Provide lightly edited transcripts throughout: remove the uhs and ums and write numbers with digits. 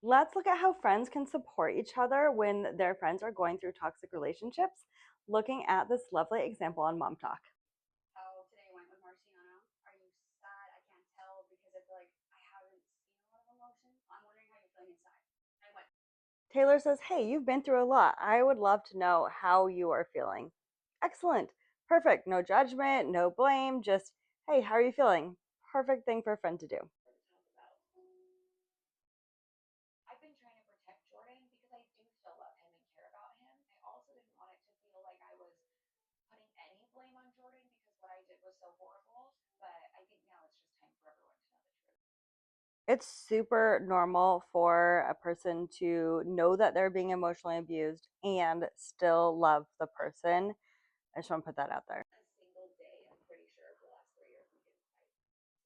Let's look at how friends can support each other when their friends are going through toxic relationships, looking at this lovely example on Mom Talk. How today went with Marciano. Are you sad? I can't tell because I feel like I haven't seen a lot of emotion. I'm wondering how you're feeling inside. I went. Taylor says, "Hey, you've been through a lot. I would love to know how you are feeling." Excellent. Perfect. No judgment, no blame, just, "Hey, how are you feeling?" Perfect thing for a friend to do. To talk about. I've been trying to protect Jordan because I do still love him and care about him. I also didn't want it to feel like I was putting any blame on Jordan because what I did was so horrible. But I think now it's just time for everyone to know the truth. It's super normal for a person to know that they're being emotionally abused and still love the person. I just want to put that out there. A single day, I'm pretty sure, for the last 3 years we didn't fight.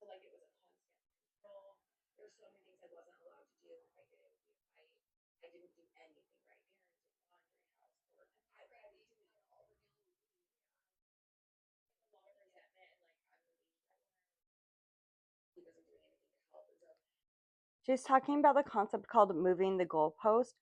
So like it was a constant control. There were so many things I wasn't allowed to do if I did it would be a fight. I didn't do anything right. Parenting, laundry, housework. I read these and all were dealing with me. A lot of resentment and like I'm relieved that he wasn't doing anything to help. And so She's talking about the concept called moving the goalpost.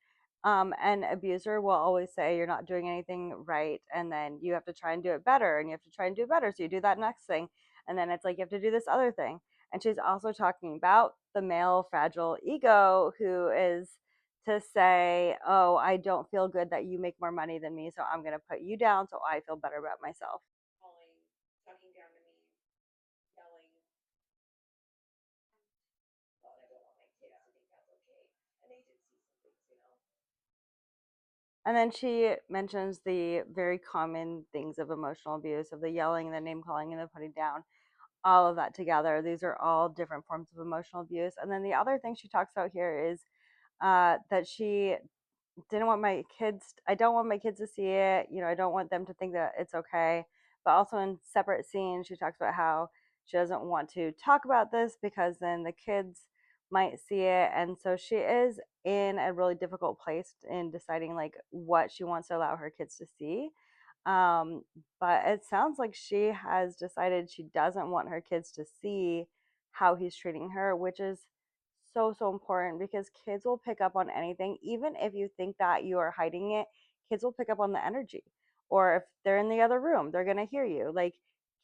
An abuser will always say you're not doing anything right, and then you have to try and do it better, and you have to try and do better. So you do that next thing, and then it's like you have to do this other thing. And she's also talking about the male fragile ego who is to say, "Oh, I don't feel good that you make more money than me, so I'm going to put you down so I feel better about myself." calling, talking down to me, yelling. Well, I don't want my kids to think that's okay. And they did see some things, you know. And then she mentions the very common things of emotional abuse, of the yelling, the name calling, and the putting down, all of that together. These are all different forms of emotional abuse. And then the other thing she talks about here is that she didn't want my kids, I don't want my kids to see it. I don't want them to think that it's okay. But also in separate scenes, she talks about how she doesn't want to talk about this because then the kids might see it. And so she is in a really difficult place in deciding like what she wants to allow her kids to see. Um, but it sounds like she has decided she doesn't want her kids to see how he's treating her, which is so important because kids will pick up on anything. Even if you think that you are hiding it, kids will pick up on the energy. Or if they're in the other room, they're going to hear you. Like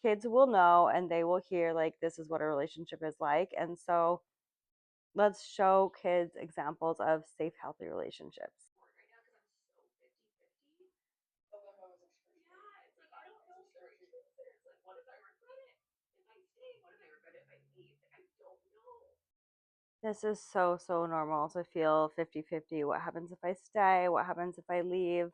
kids will know and they will hear, like, this is what a relationship is like. And so let's show kids examples of safe, healthy relationships. Right now because I'm so 50-50. But what if I was extreme? Yeah, it's like I don't know if you're extreme. It's like, what if I regret it? If I stay, what if I regret it if I leave? Like, I don't know. This is so normal to feel 50-50. What happens if I stay? What happens if I leave?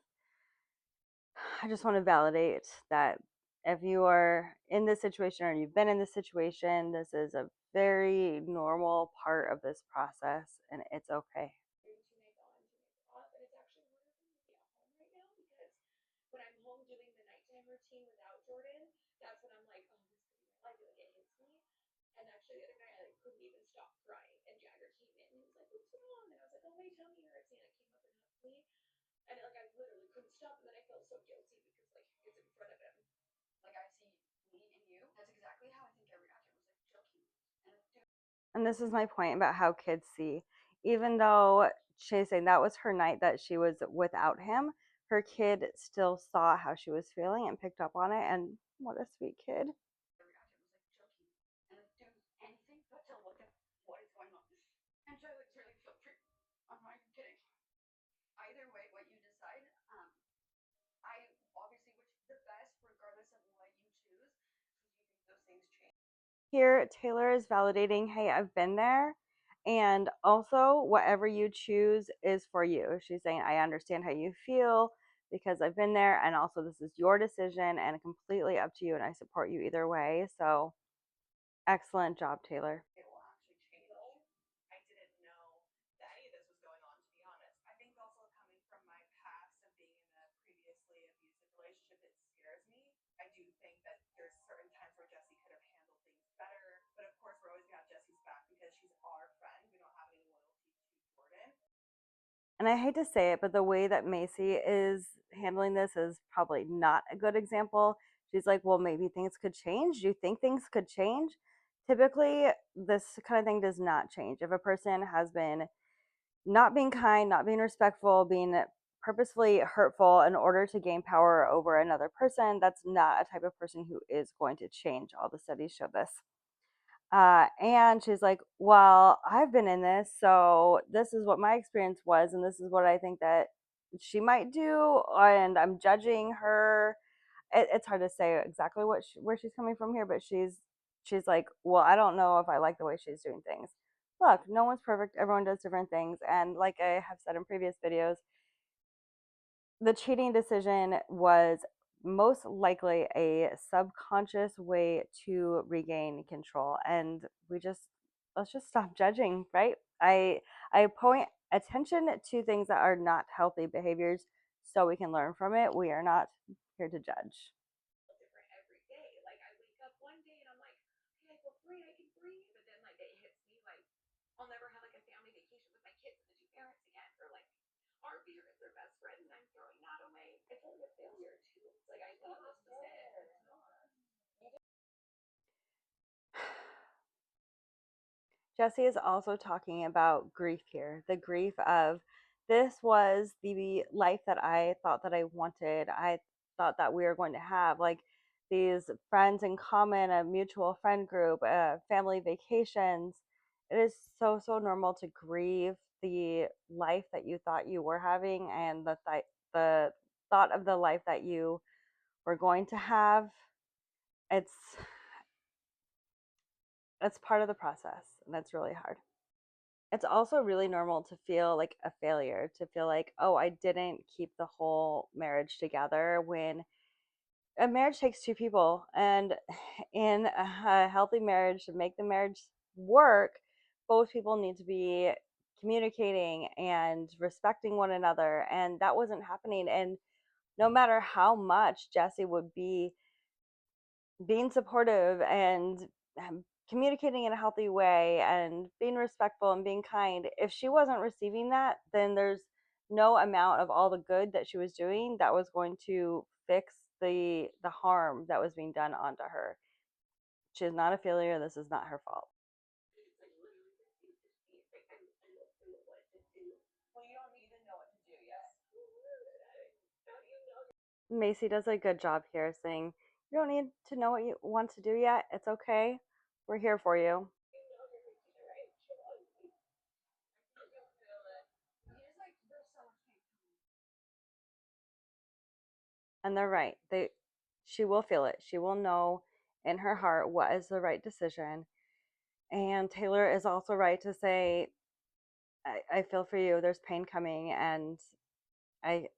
I just want to validate that if you are in this situation or you've been in this situation, this is a very normal part of this process and it's okay. To make on, to make off, and it's actually harder for me to be at home right now because when I'm home doing the nighttime routine without Jordan, that's when I'm like, oh, this could be my life. Like it hits me. And actually, the other night, I like, couldn't even stop crying. And Jagger came in and he was like, "What's wrong?" And I was like, "Oh, my tummy hurts." And I came up and hugged me, and like I literally couldn't stop. And then I felt so guilty because like it's in front of him. Like I see me in you. That's exactly how I think I reacted. Was like joking. And dude, And this is my point about how kids see. Even though she's saying that was her night that she was without him, her kid still saw how she was feeling and picked up on it. And what a sweet kid. I reacted was like joking. And do anything but to look at what is going on. And so like really feel free. I'm not even kidding. Either way, what you decide, I obviously wish you the best regardless of what you choose. Because you think those things change. Here, Taylor is validating, hey, I've been there. And also, whatever you choose is for you. She's saying, I understand how you feel because I've been there. And also, this is your decision and completely up to you. And I support you either way. So, excellent job, Taylor. It will actually change. I didn't know that any of this was going on, to be honest. I think also coming from my past of being in a previously abusive relationship, it scares me. I do think that there's certain times where Jesse could have handled things better, but of course we're always gonna have Jesse's back because she's our friend. We don't have any loyalty to Jordan. And I hate to say it, but the way that Macy is handling this is probably not a good example. She's like, well, maybe things could change. Do you think things could change? Typically, this kind of thing does not change. If a person has been not being kind, not being respectful, being purposefully hurtful in order to gain power over another person. That's not a type of person who is going to change. All the studies show this. And she's like, well, I've been in this, so this is what my experience was, and this is what I think that she might do, and I'm judging her. It's hard to say exactly where she's coming from here, but she's like, well, I don't know if I like the way she's doing things. Look, no one's perfect. Everyone does different things, and like I have said in previous videos, the cheating decision was most likely a subconscious way to regain control, and let's just stop judging, right? I point attention to things that are not healthy behaviors so we can learn from it. We are not here to judge. Different every day. Like I wake up one day and I'm like, okay, I feel great, I can breathe. But then like it hits me like I'll never have like a family vacation with my kids and the two parents again. Or like our beer is their best friend and I'm throwing that away. I feel like a failure too. It's like I thought this was it. Jesse is also talking about grief here, the grief of this was the life that I thought that I wanted. I thought that we were going to have like these friends in common, a mutual friend group, family vacations. It is so normal to grieve the life that you thought you were having and the thought of the life that you were going to have. It's it's part of the process, and that's really hard. It's also really normal to feel like a failure, to feel like, oh, I didn't keep the whole marriage together when a marriage takes two people. And in a healthy marriage, to make the marriage work, both people need to be communicating and respecting one another. And that wasn't happening. And no matter how much Jesse would be being supportive and communicating in a healthy way and being respectful and being kind, if she wasn't receiving that, then there's no amount of all the good that she was doing that was going to fix the harm that was being done onto her. She is not a failure. This is not her fault. It's like literally 50-50. Like I don't know what to do. Well, you don't even know what to do yet. How do you know Macy does a good job here saying, you don't need to know what you want to do yet. It's okay. We're here for you. you're making the right choice? I can feel it. You just like there's so much pain. And they're right. She will feel it. She will know in her heart what is the right decision. And Taylor is also right to say, I feel for you. There's pain coming, and I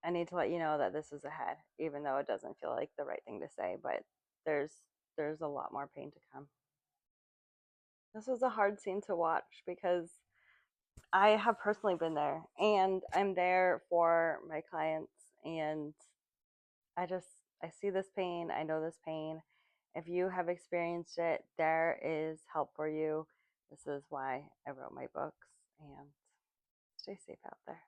I need to let you know that this is ahead, even though it doesn't feel like the right thing to say. But there's there's a lot more pain to come. This was a hard scene to watch because I have personally been there, and I'm there for my clients, and I just I see this pain, I know this pain. If you have experienced it, there is help for you. This is why I wrote my books, and stay safe out there.